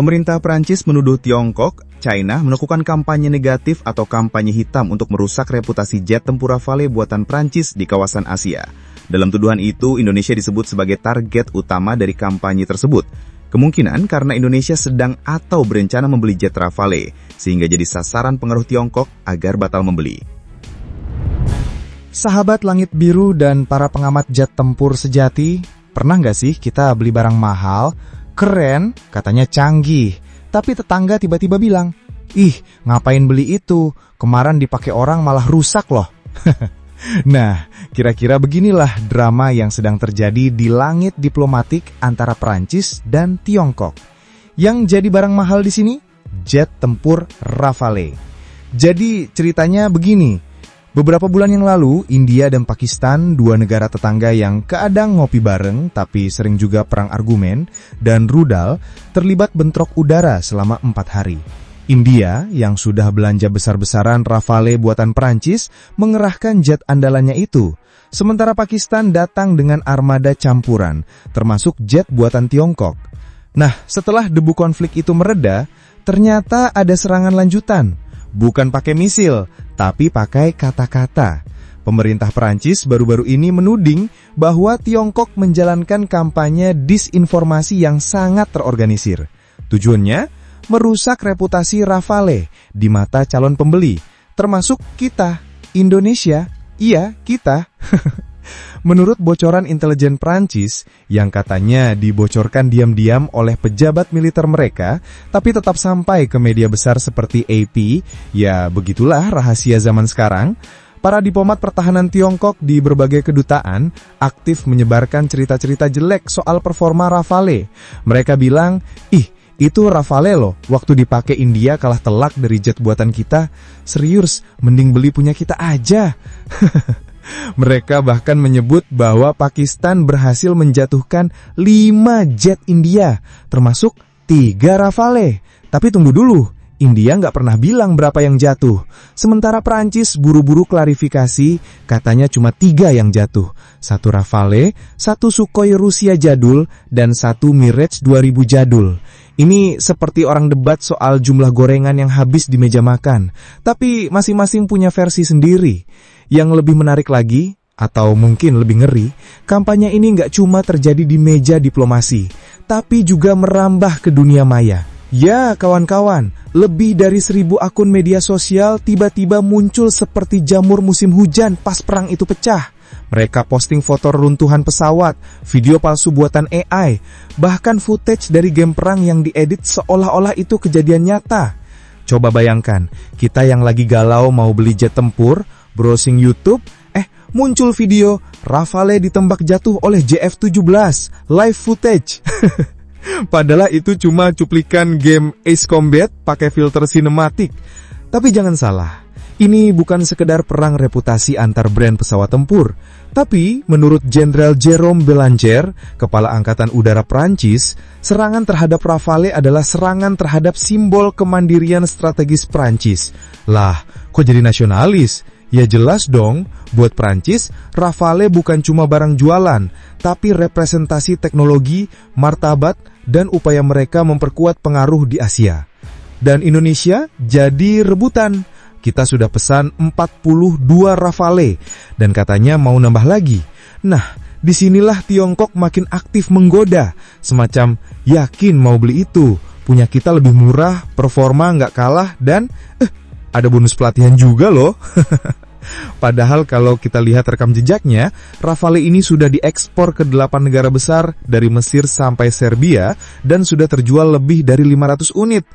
Pemerintah Prancis menuduh Tiongkok, China melakukan kampanye negatif atau kampanye hitam untuk merusak reputasi jet tempur Rafale buatan Prancis di kawasan Asia. Dalam tuduhan itu, Indonesia disebut sebagai target utama dari kampanye tersebut. Kemungkinan karena Indonesia sedang atau berencana membeli jet Rafale, sehingga jadi sasaran pengaruh Tiongkok agar batal membeli. Sahabat langit biru dan para pengamat jet tempur sejati, pernah nggak sih kita beli barang mahal, keren, katanya canggih, tapi tetangga tiba-tiba bilang, "Ih, ngapain beli itu? Kemarin dipakai orang malah rusak loh." Nah, kira-kira beginilah drama yang sedang terjadi di langit diplomatik antara Prancis dan Tiongkok. Yang jadi barang mahal di sini, jet tempur Rafale. Jadi ceritanya begini, beberapa bulan yang lalu, India dan Pakistan, dua negara tetangga yang kadang ngopi bareng tapi sering juga perang argumen dan rudal, terlibat bentrok udara selama 4 hari. India, yang sudah belanja besar-besaran Rafale buatan Prancis, mengerahkan jet andalannya itu. Sementara Pakistan datang dengan armada campuran, termasuk jet buatan Tiongkok. Nah, setelah debu konflik itu mereda, ternyata ada serangan lanjutan. Bukan pakai misil, tapi pakai kata-kata. Pemerintah Prancis baru-baru ini menuding bahwa Tiongkok menjalankan kampanye disinformasi yang sangat terorganisir. Tujuannya merusak reputasi Rafale di mata calon pembeli, termasuk kita, Indonesia. Iya, kita. Menurut bocoran intelijen Prancis, yang katanya dibocorkan diam-diam oleh pejabat militer mereka, tapi tetap sampai ke media besar seperti AP, ya begitulah rahasia zaman sekarang, para diplomat pertahanan Tiongkok di berbagai kedutaan aktif menyebarkan cerita-cerita jelek soal performa Rafale. Mereka bilang, "Ih, itu Rafale loh, waktu dipakai India kalah telak dari jet buatan kita. Serius, mending beli punya kita aja." Mereka bahkan menyebut bahwa Pakistan berhasil menjatuhkan 5 jet India, termasuk 3 Rafale. Tapi tunggu dulu, India nggak pernah bilang berapa yang jatuh. Sementara Prancis buru-buru klarifikasi, katanya cuma 3 yang jatuh. 1 Rafale, 1 Sukhoi Rusia jadul, dan 1 Mirage 2000 jadul. Ini seperti orang debat soal jumlah gorengan yang habis di meja makan. Tapi masing-masing punya versi sendiri. Yang lebih menarik lagi, atau mungkin lebih ngeri, kampanye ini nggak cuma terjadi di meja diplomasi, tapi juga merambah ke dunia maya. Ya kawan-kawan, lebih dari 1000 akun media sosial tiba-tiba muncul seperti jamur musim hujan pas perang itu pecah. Mereka posting foto runtuhan pesawat, video palsu buatan AI, bahkan footage dari game perang yang diedit seolah-olah itu kejadian nyata. Coba bayangkan, kita yang lagi galau mau beli jet tempur, browsing YouTube, muncul video Rafale ditembak jatuh oleh JF-17, live footage. Padahal itu cuma cuplikan game Ace Combat pakai filter sinematik. Tapi jangan salah, ini bukan sekedar perang reputasi antar brand pesawat tempur. Tapi menurut Jenderal Jérôme Bélanger, Kepala Angkatan Udara Prancis, serangan terhadap Rafale adalah serangan terhadap simbol kemandirian strategis Prancis. Lah, kok jadi nasionalis? Ya jelas dong, buat Prancis, Rafale bukan cuma barang jualan, tapi representasi teknologi, martabat, dan upaya mereka memperkuat pengaruh di Asia. Dan Indonesia jadi rebutan. Kita sudah pesan 42 Rafale, dan katanya mau nambah lagi. Nah, disinilah Tiongkok makin aktif menggoda, semacam yakin mau beli itu, punya kita lebih murah, performa nggak kalah, dan ada bonus pelatihan juga loh. Padahal kalau kita lihat rekam jejaknya, Rafale ini sudah diekspor ke 8 negara besar dari Mesir sampai Serbia dan sudah terjual lebih dari 500 unit.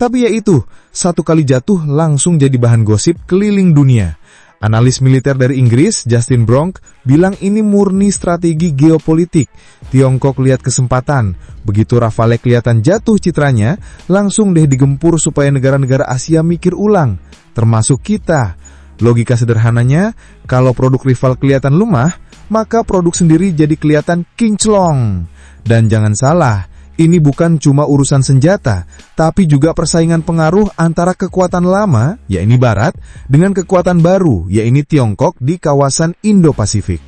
Tapi ya itu, satu kali jatuh langsung jadi bahan gosip keliling dunia. Analis militer dari Inggris, Justin Bronk, bilang ini murni strategi geopolitik. Tiongkok lihat kesempatan. Begitu Rafale kelihatan jatuh citranya, langsung deh digempur supaya negara-negara Asia mikir ulang, termasuk kita. Logika sederhananya, kalau produk rival kelihatan lemah, maka produk sendiri jadi kelihatan kinclong. Dan jangan salah, ini bukan cuma urusan senjata, tapi juga persaingan pengaruh antara kekuatan lama, yaitu Barat, dengan kekuatan baru, yaitu Tiongkok di kawasan Indo-Pasifik.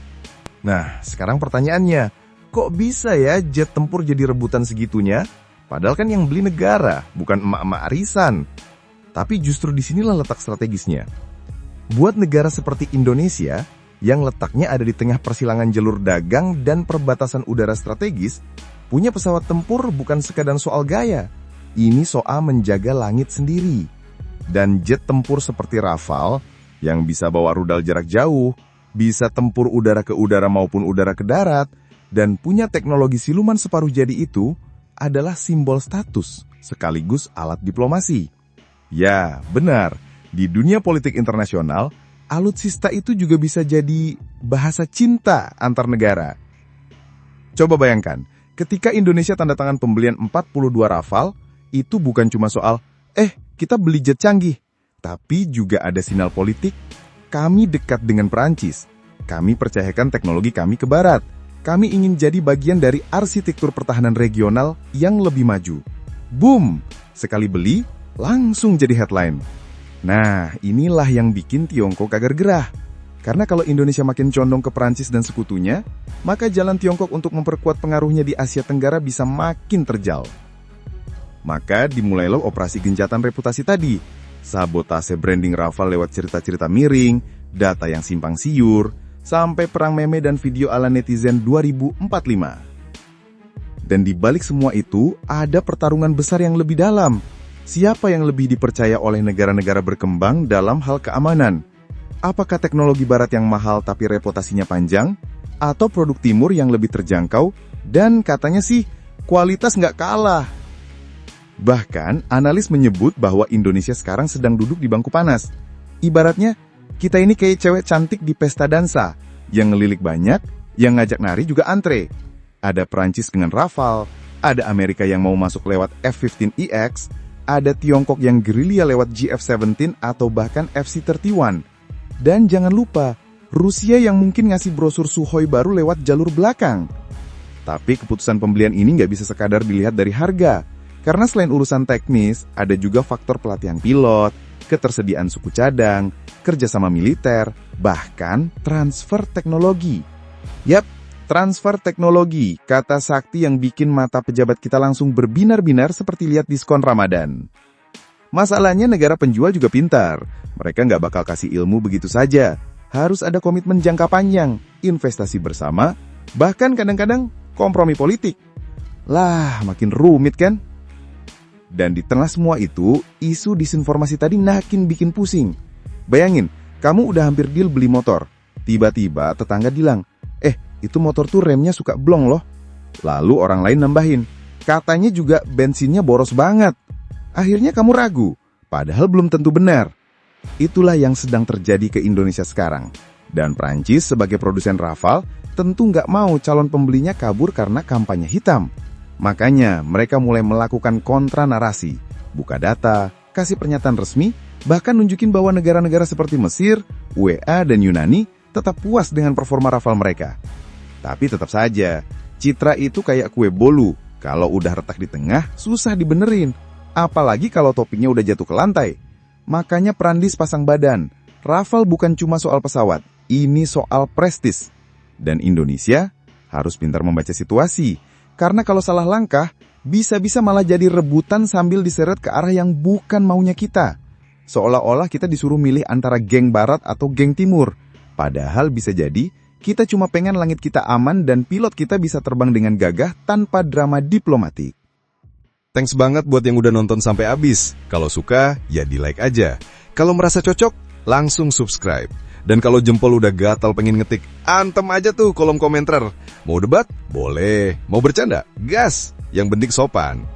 Nah, sekarang pertanyaannya, kok bisa ya jet tempur jadi rebutan segitunya? Padahal kan yang beli negara, bukan emak-emak arisan. Tapi justru disinilah letak strategisnya. Buat negara seperti Indonesia, yang letaknya ada di tengah persilangan jalur dagang dan perbatasan udara strategis, punya pesawat tempur bukan sekadar soal gaya. Ini soal menjaga langit sendiri. Dan jet tempur seperti Rafale, yang bisa bawa rudal jarak jauh, bisa tempur udara ke udara maupun udara ke darat, dan punya teknologi siluman separuh jadi itu, adalah simbol status, sekaligus alat diplomasi. Ya, benar. Di dunia politik internasional, alutsista itu juga bisa jadi bahasa cinta antar negara. Coba bayangkan, ketika Indonesia tanda tangan pembelian 42 Rafale, itu bukan cuma soal, kita beli jet canggih. Tapi juga ada sinyal politik, kami dekat dengan Perancis. Kami percayakan teknologi kami ke Barat. Kami ingin jadi bagian dari arsitektur pertahanan regional yang lebih maju. Boom! Sekali beli, langsung jadi headline. Nah, inilah yang bikin Tiongkok agar gerah. Karena kalau Indonesia makin condong ke Perancis dan sekutunya, maka jalan Tiongkok untuk memperkuat pengaruhnya di Asia Tenggara bisa makin terjal. Maka dimulailah operasi gencatan reputasi tadi. Sabotase branding Rafale lewat cerita-cerita miring, data yang simpang siur, sampai perang meme dan video ala netizen 2045. Dan di balik semua itu, ada pertarungan besar yang lebih dalam. Siapa yang lebih dipercaya oleh negara-negara berkembang dalam hal keamanan? Apakah teknologi barat yang mahal tapi reputasinya panjang? Atau produk timur yang lebih terjangkau? Dan katanya sih, kualitas nggak kalah. Bahkan, analis menyebut bahwa Indonesia sekarang sedang duduk di bangku panas. Ibaratnya, kita ini kayak cewek cantik di pesta dansa, yang ngelilik banyak, yang ngajak nari juga antre. Ada Perancis dengan Rafale, ada Amerika yang mau masuk lewat F-15EX, ada Tiongkok yang gerilya lewat GF-17 atau bahkan FC-31. Dan jangan lupa, Rusia yang mungkin ngasih brosur Sukhoi baru lewat jalur belakang. Tapi keputusan pembelian ini nggak bisa sekadar dilihat dari harga. Karena selain urusan teknis, ada juga faktor pelatihan pilot, ketersediaan suku cadang, kerjasama militer, bahkan transfer teknologi. Yap, transfer teknologi, kata sakti yang bikin mata pejabat kita langsung berbinar-binar seperti lihat diskon Ramadan. Masalahnya negara penjual juga pintar. Mereka nggak bakal kasih ilmu begitu saja. Harus ada komitmen jangka panjang, investasi bersama, bahkan kadang-kadang kompromi politik. Lah, makin rumit kan? Dan di tengah semua itu, isu disinformasi tadi makin bikin pusing. Bayangin, kamu udah hampir deal beli motor. Tiba-tiba tetangga bilang, itu motor tuh remnya suka blong loh. Lalu orang lain nambahin, katanya juga bensinnya boros banget. Akhirnya kamu ragu, padahal belum tentu benar. Itulah yang sedang terjadi ke Indonesia sekarang. Dan Prancis sebagai produsen Rafale tentu nggak mau calon pembelinya kabur karena kampanye hitam. Makanya mereka mulai melakukan kontra narasi, buka data, kasih pernyataan resmi, bahkan nunjukin bahwa negara-negara seperti Mesir, UEA, dan Yunani tetap puas dengan performa Rafale mereka. Tapi tetap saja, citra itu kayak kue bolu. Kalau udah retak di tengah, susah dibenerin. Apalagi kalau toppingnya udah jatuh ke lantai. Makanya Prancis pasang badan. Rafale bukan cuma soal pesawat, ini soal prestis. Dan Indonesia harus pintar membaca situasi. Karena kalau salah langkah, bisa-bisa malah jadi rebutan sambil diseret ke arah yang bukan maunya kita. Seolah-olah kita disuruh milih antara geng barat atau geng timur. Padahal bisa jadi, kita cuma pengen langit kita aman dan pilot kita bisa terbang dengan gagah tanpa drama diplomatik. Thanks banget buat yang udah nonton sampai habis. Kalau suka, ya di like aja. Kalau merasa cocok, langsung subscribe. Dan kalau jempol udah gatal pengen ngetik, antem aja tuh kolom komentar. Mau debat? Boleh. Mau bercanda? Gas. Yang penting sopan.